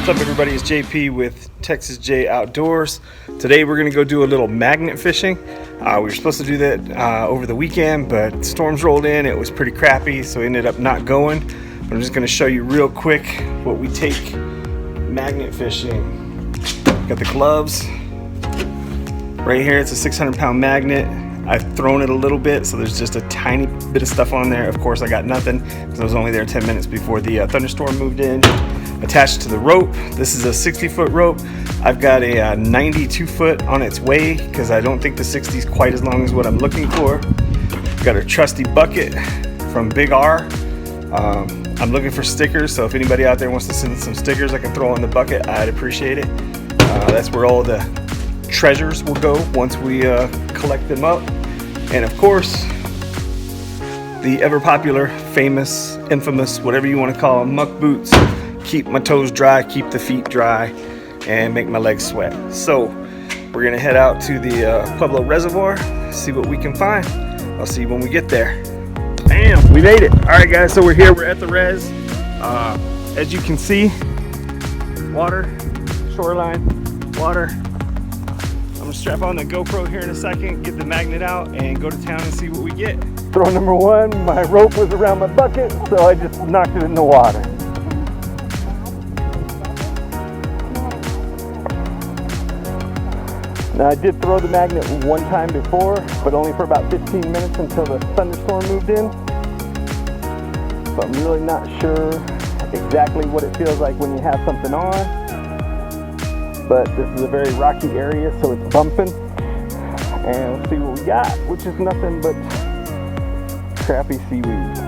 What's up, everybody? It's JP with Texas J Outdoors. Today we're going to go do a little magnet fishing. We were supposed to do that over the weekend, but storms rolled in. It was pretty crappy, so we ended up not going. But I'm just going to show you real quick what we take magnet fishing. Got the gloves right here. It's a 600-pound magnet. I've thrown it a little bit, so there's just a tiny bit of stuff on there. Of course, I got nothing because I was only there 10 minutes before the thunderstorm moved in. Attached to the rope, this is a 60-foot rope. I've got a 92-foot on its way because I don't think the 60 is quite as long as what I'm looking for. Got a trusty bucket from Big R. I'm looking for stickers, so if anybody out there wants to send some stickers I can throw in the bucket, I'd appreciate it. That's where all the treasures will go once we collect them up. And of course, the ever popular, famous, infamous, whatever you want to call them, muck boots. Keep my toes dry, keep the feet dry, and make my legs sweat. So we're gonna head out to the Pueblo Reservoir, see what we can find. I'll see you when we get there. Bam, we made it. All right, guys, so we're here, we're at the res. As you can see, water, shoreline, water. I'm gonna strap on the GoPro here in a second, get the magnet out, and go to town and see what we get. Throw number one, my rope was around my bucket, so I just knocked it in the water. Now, I did throw the magnet one time before, but only for about 15 minutes until the thunderstorm moved in. So I'm really not sure exactly what it feels like when you have something on. But this is a very rocky area, so it's bumping. And let's see what we got, which is nothing but crappy seaweed.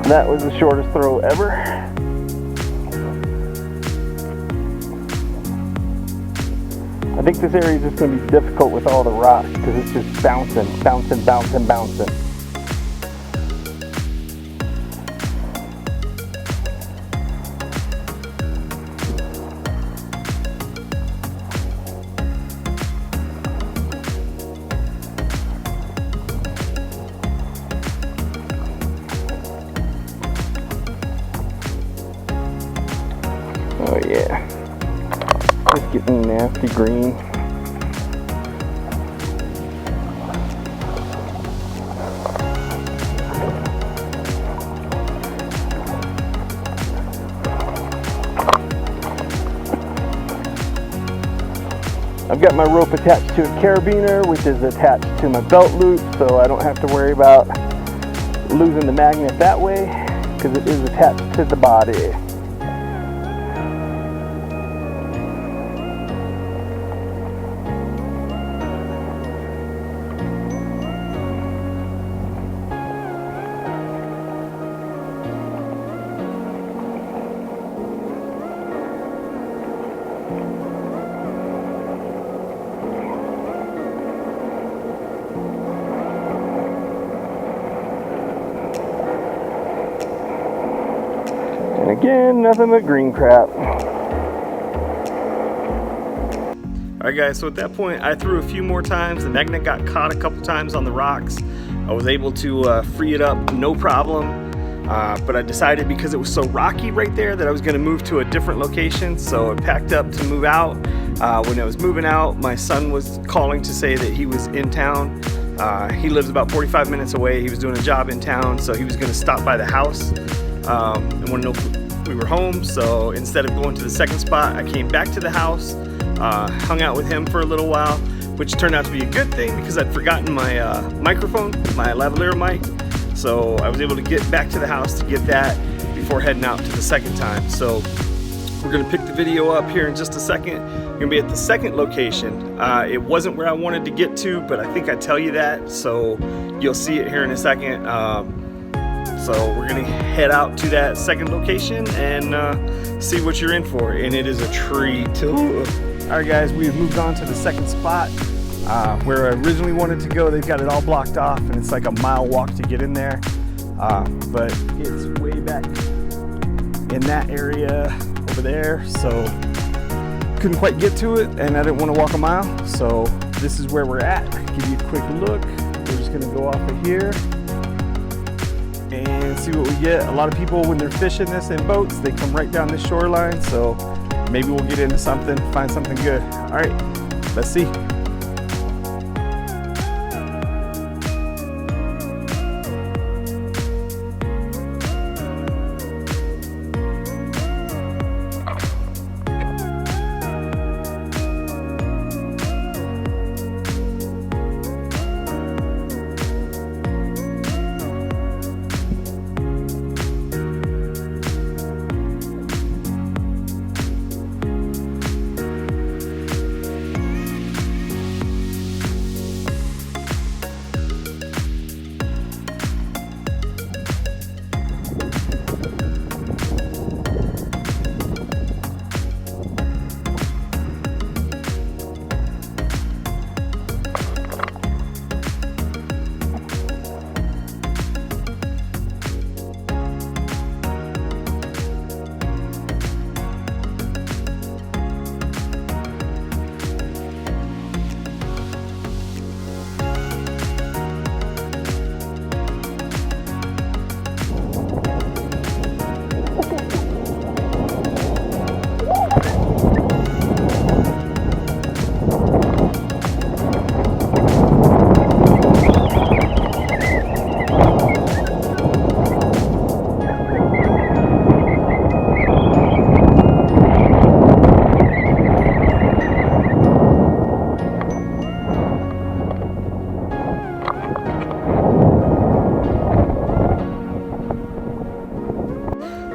That was the shortest throw ever. I think this area is just going to be difficult with all the rocks because it's just bouncing. Oh yeah, it's getting nasty green. I've got my rope attached to a carabiner, which is attached to my belt loop, so I don't have to worry about losing the magnet that way because it is attached to the body. And again, nothing but green crap. Alright guys, so at that point I threw a few more times. The magnet got caught a couple times on the rocks. I was able to free it up, no problem. But I decided because it was so rocky right there that I was going to move to a different location. So I packed up to move out. When I was moving out, my son was calling to say that he was in town. He lives about 45 minutes away. He was doing a job in town, so he was going to stop by the house and wanted to know if we were home. So instead of going to the second spot, I came back to the house, hung out with him for a little while, which turned out to be a good thing because I'd forgotten my microphone, my lavalier mic. So I was able to get back to the house to get that before heading out to the second time. So we're gonna pick the video up here in just a second. We're gonna be at the second location. It wasn't where I wanted to get to, but I think I tell you that, so you'll see it here in a second. So we're gonna head out to that second location and see what you're in for. And it is a treat. All right guys, we've moved on to the second spot. Where I originally wanted to go, they've got it all blocked off and it's like a mile walk to get in there. But it's way back in that area over there, so couldn't quite get to it and I didn't want to walk a mile. So this is where we're at. Give you a quick look. We're just gonna go off of here. and see what we get. A lot of people, when they're fishing this in boats, they come right down this shoreline, so maybe we'll get into something, find something good. All right, let's see.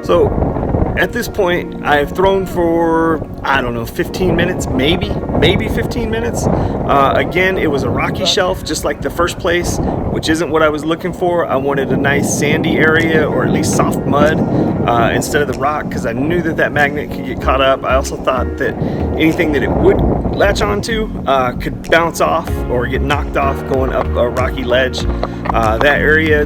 So at this point, I've thrown for, I don't know, 15 minutes, maybe 15 minutes. Again, it was a rocky shelf, just like the first place, which isn't what I was looking for. I wanted a nice sandy area, or at least soft mud, instead of the rock, because I knew that that magnet could get caught up. I also thought that anything that it would latch onto could bounce off or get knocked off going up a rocky ledge. That area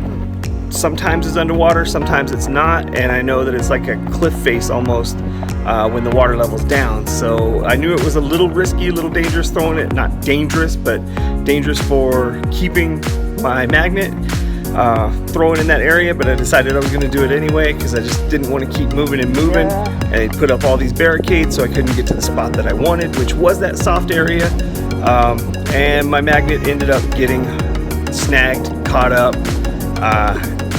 sometimes is underwater, sometimes it's not, and I know that it's like a cliff face almost when the water level's down. So I knew it was a little risky, a little dangerous throwing it. Not dangerous, but dangerous for keeping my magnet throwing in that area, but I decided I was going to do it anyway because I just didn't want to keep moving and moving. And they put up all these barricades so I couldn't get to the spot that I wanted, which was that soft area. And my magnet ended up getting snagged, caught up.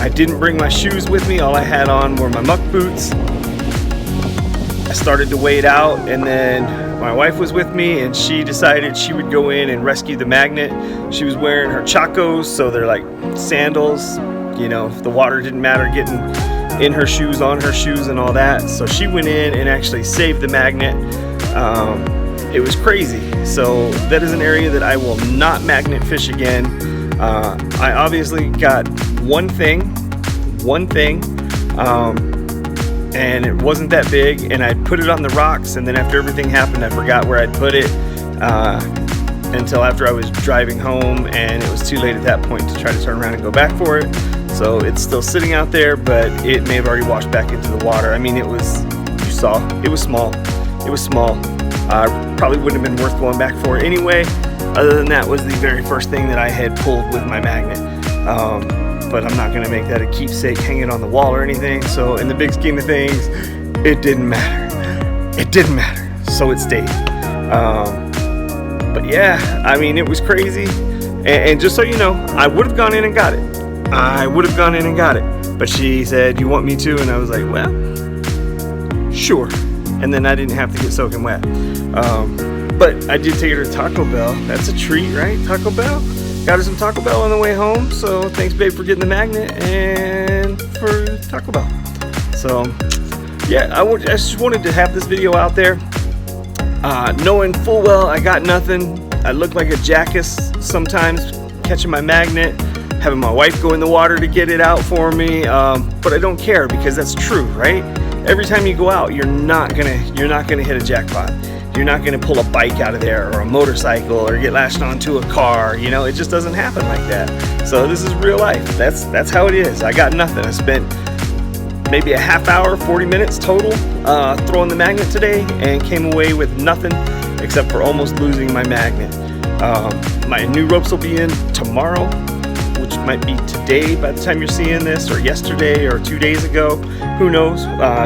I didn't bring my shoes with me. All I had on were my muck boots. I started to wade out, and then my wife was with me, and she decided she would go in and rescue the magnet. She was wearing her chacos, so they're like sandals. You know, if the water didn't matter getting in her shoes, on her shoes, and all that. So she went in and actually saved the magnet. It was crazy. So that is an area that I will not magnet fish again. I obviously got one thing, and it wasn't that big, and I put it on the rocks, and then after everything happened, I forgot where I'd put it until after I was driving home, and it was too late at that point to try to turn around and go back for it. So it's still sitting out there, but it may have already washed back into the water. I mean, it was, you saw, it was small. Probably wouldn't have been worth going back for it anyway. Other than that was the very first thing that I had pulled with my magnet. But I'm not gonna make that a keepsake hanging on the wall or anything. So in the big scheme of things, it didn't matter. So it stayed. But yeah, I mean, it was crazy. And just so you know, I would have gone in and got it. But she said, "You want me to?" And I was like, well, sure. And then I didn't have to get soaking wet. But I did take her to Taco Bell. That's a treat, right? Taco Bell. Got her some Taco Bell on the way home. So thanks, babe, for getting the magnet and for Taco Bell. So yeah, I just wanted to have this video out there, knowing full well I got nothing. I look like a jackass sometimes catching my magnet, having my wife go in the water to get it out for me. But I don't care, because that's true, right? Every time you go out, you're not gonna hit a jackpot. You're not gonna pull a bike out of there, or a motorcycle, or get lashed onto a car. You know, it just doesn't happen like that. So this is real life. That's how it is. I got nothing. I spent maybe a half hour, 40 minutes total throwing the magnet today, and came away with nothing except for almost losing my magnet. My new ropes will be in tomorrow, which Might be today by the time you're seeing this, or yesterday, or 2 days ago. Who knows?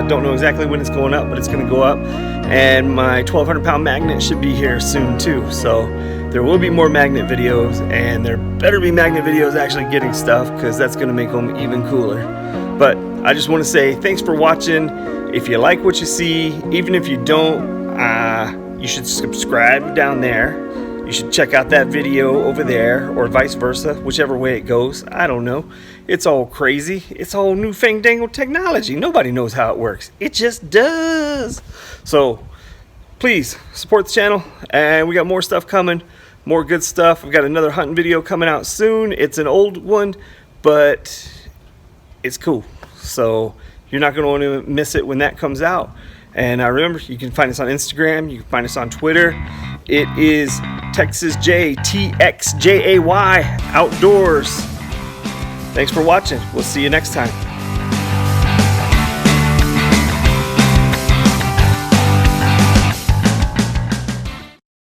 Don't know exactly when it's going up, but it's going to go up. And my 1,200 pound magnet should be here soon too. So there will be more magnet videos, and there better be magnet videos actually getting stuff, because that's going to make them even cooler. But I just want to say thanks for watching. If you like what you see, even if you don't, you should subscribe down there. You should check out that video over there, or vice versa, whichever way it goes. I don't know. It's all crazy. It's all new fandangled technology. Nobody knows how it works. It just does. So please support the channel, and we got more stuff coming, more good stuff. We've got another hunting video coming out soon. It's an old one, but it's cool. So you're not going to want to miss it when that comes out. And remember, you can find us on Instagram. You can find us on Twitter. It is Texas J, TXJAY Outdoors. Thanks for watching. We'll see you next time.